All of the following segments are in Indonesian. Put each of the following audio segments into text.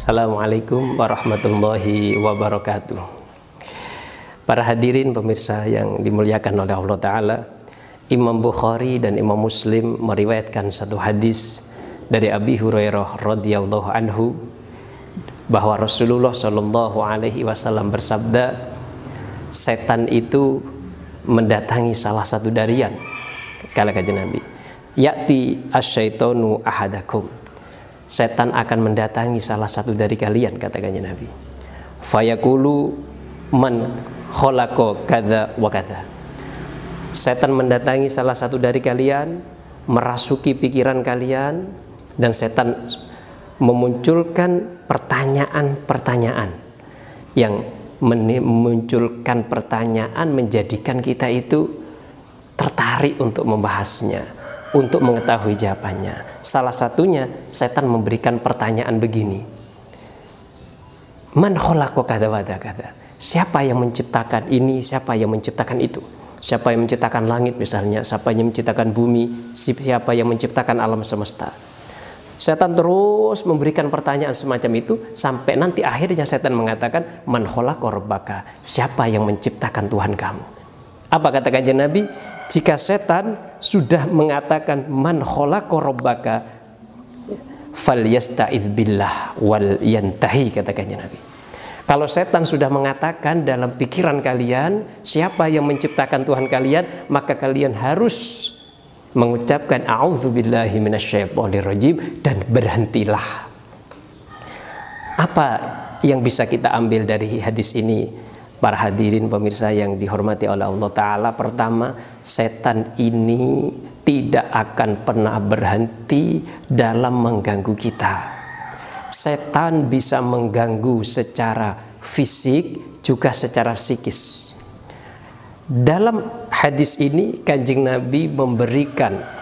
Assalamualaikum warahmatullahi wabarakatuh. Para hadirin pemirsa yang dimuliakan oleh Allah Ta'ala, Imam Bukhari dan Imam Muslim meriwayatkan satu hadis dari Abi Hurairah radhiyallahu anhu bahwa Rasulullah Shallallahu Alaihi Wasallam bersabda, setan itu mendatangi salah satu darian. Kala kajian Nabi, ya'ti asyaitonu ahadakum, setan akan mendatangi salah satu dari kalian, kata kanjeng Nabi. Fayaqulu man khalaqa kadza wa kadza. Setan mendatangi salah satu dari kalian, merasuki pikiran kalian, dan setan memunculkan pertanyaan-pertanyaan yang memunculkan pertanyaan menjadikan kita itu tertarik untuk membahasnya, untuk mengetahui jawabannya. Salah satunya setan memberikan pertanyaan begini, man khalaqa kadza wa kadza. Siapa yang menciptakan ini, siapa yang menciptakan itu? Siapa yang menciptakan langit misalnya, siapa yang menciptakan bumi, siapa yang menciptakan alam semesta. Setan terus memberikan pertanyaan semacam itu sampai nanti akhirnya setan mengatakan, man khalaqa rabbaka, siapa yang menciptakan Tuhan kamu? Apa kata kanjeng Nabi? Jika setan sudah mengatakan man khalaqa rabbaka falyasta'idz billah wal yantahi, kata kanjeng Nabi. Kalau setan sudah mengatakan dalam pikiran kalian siapa yang menciptakan Tuhan kalian, maka kalian harus mengucapkan a'udzubillahi minasyaitonirrajim dan berhentilah. Apa yang bisa kita ambil dari hadis ini? Para hadirin pemirsa yang dihormati oleh Allah Ta'ala, pertama, setan ini tidak akan pernah berhenti dalam mengganggu kita. Setan bisa mengganggu secara fisik juga secara psikis. Dalam hadis ini Kanjeng Nabi memberikan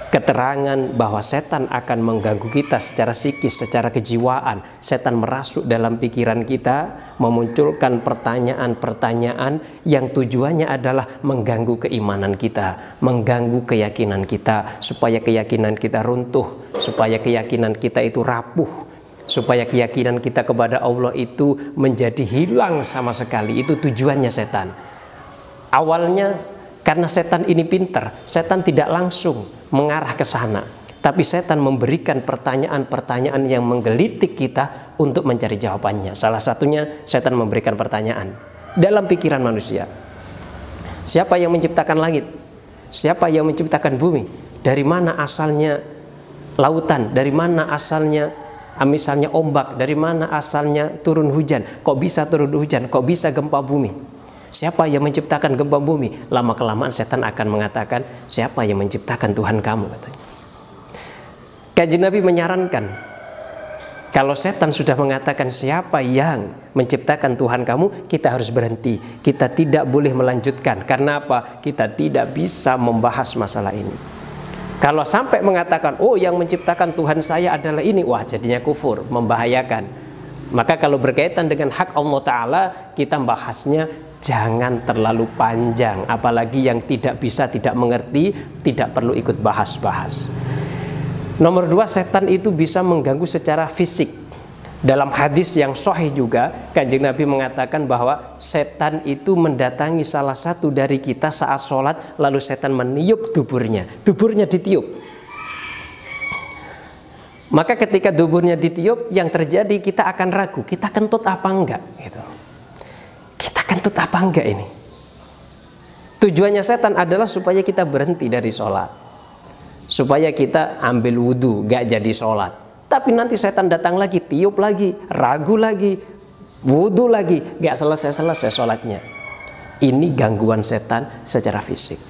keterangan bahwa setan akan mengganggu kita secara psikis, secara kejiwaan. Setan merasuk dalam pikiran kita, memunculkan pertanyaan-pertanyaan yang tujuannya adalah mengganggu keimanan kita, mengganggu keyakinan kita, supaya keyakinan kita runtuh, supaya keyakinan kita itu rapuh, supaya keyakinan kita kepada Allah itu menjadi hilang sama sekali. Itu tujuannya setan. Awalnya karena setan ini pintar, setan tidak langsung mengarah ke sana, tapi setan memberikan pertanyaan-pertanyaan yang menggelitik kita untuk mencari jawabannya. Salah satunya setan memberikan pertanyaan dalam pikiran manusia. Siapa yang menciptakan langit? Siapa yang menciptakan bumi? Dari mana asalnya lautan? Dari mana asalnya misalnya ombak? Dari mana asalnya turun hujan? Kok bisa turun hujan? Kok bisa gempa bumi? Siapa yang menciptakan gempa bumi? Lama-kelamaan setan akan mengatakan, siapa yang menciptakan Tuhan kamu? Katanya. Kanjeng Nabi menyarankan, kalau setan sudah mengatakan siapa yang menciptakan Tuhan kamu, kita harus berhenti. Kita tidak boleh melanjutkan. Karena apa? Kita tidak bisa membahas masalah ini. Kalau sampai mengatakan, oh yang menciptakan Tuhan saya adalah ini, wah jadinya kufur, membahayakan. Maka kalau berkaitan dengan hak Allah Ta'ala, kita bahasnya jangan terlalu panjang, apalagi yang tidak bisa, tidak mengerti, tidak perlu ikut bahas-bahas. Nomor dua, setan itu bisa mengganggu secara fisik. Dalam hadis yang sahih juga, Kanjeng Nabi mengatakan bahwa setan itu mendatangi salah satu dari kita saat sholat, lalu setan meniup duburnya ditiup. Maka ketika duburnya ditiup, yang terjadi kita akan ragu, kita kentut apa enggak gitu. Kentut apa enggak ini? Tujuannya setan adalah supaya kita berhenti dari sholat, supaya kita ambil wudhu, gak jadi sholat. Tapi nanti setan datang lagi, tiup lagi, ragu lagi, wudhu lagi, gak selesai-selesai sholatnya. Ini gangguan setan secara fisik.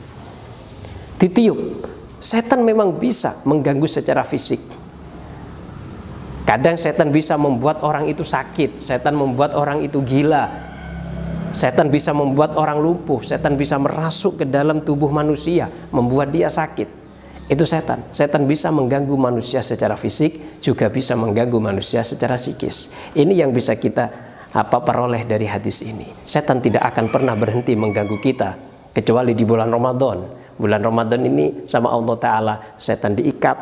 Ditiup, setan memang bisa mengganggu secara fisik. Kadang setan bisa membuat orang itu sakit, setan membuat orang itu gila, setan bisa membuat orang lumpuh, setan bisa merasuk ke dalam tubuh manusia, membuat dia sakit. Itu setan. Setan bisa mengganggu manusia secara fisik, juga bisa mengganggu manusia secara psikis. Ini yang bisa kita peroleh dari hadis ini. Setan tidak akan pernah berhenti mengganggu kita, kecuali di bulan Ramadan. Bulan Ramadan ini sama Allah Ta'ala setan diikat,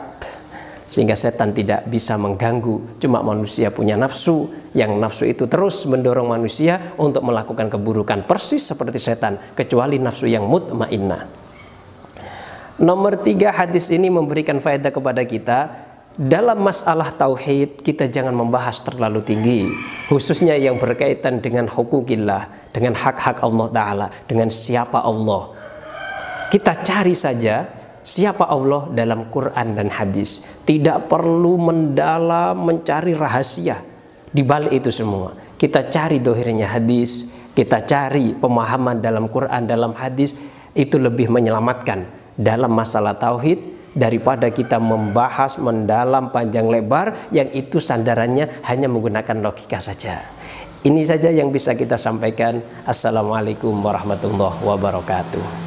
sehingga setan tidak bisa mengganggu. Cuma manusia punya nafsu, yang nafsu itu terus mendorong manusia untuk melakukan keburukan, persis seperti setan, kecuali nafsu yang mutmainnah. Nomor 3, hadis ini memberikan faedah kepada kita. Dalam masalah tauhid kita jangan membahas terlalu tinggi, khususnya yang berkaitan dengan hukukillah, dengan hak-hak Allah Ta'ala, dengan siapa Allah. Kita cari saja siapa Allah dalam Quran dan hadis. Tidak perlu mendalam mencari rahasia di balik itu semua. Kita cari dohirnya hadis, kita cari pemahaman dalam Quran, dalam hadis. Itu lebih menyelamatkan dalam masalah tauhid daripada kita membahas mendalam panjang lebar yang itu sandarannya hanya menggunakan logika saja. Ini saja yang bisa kita sampaikan. Assalamualaikum warahmatullahi wabarakatuh.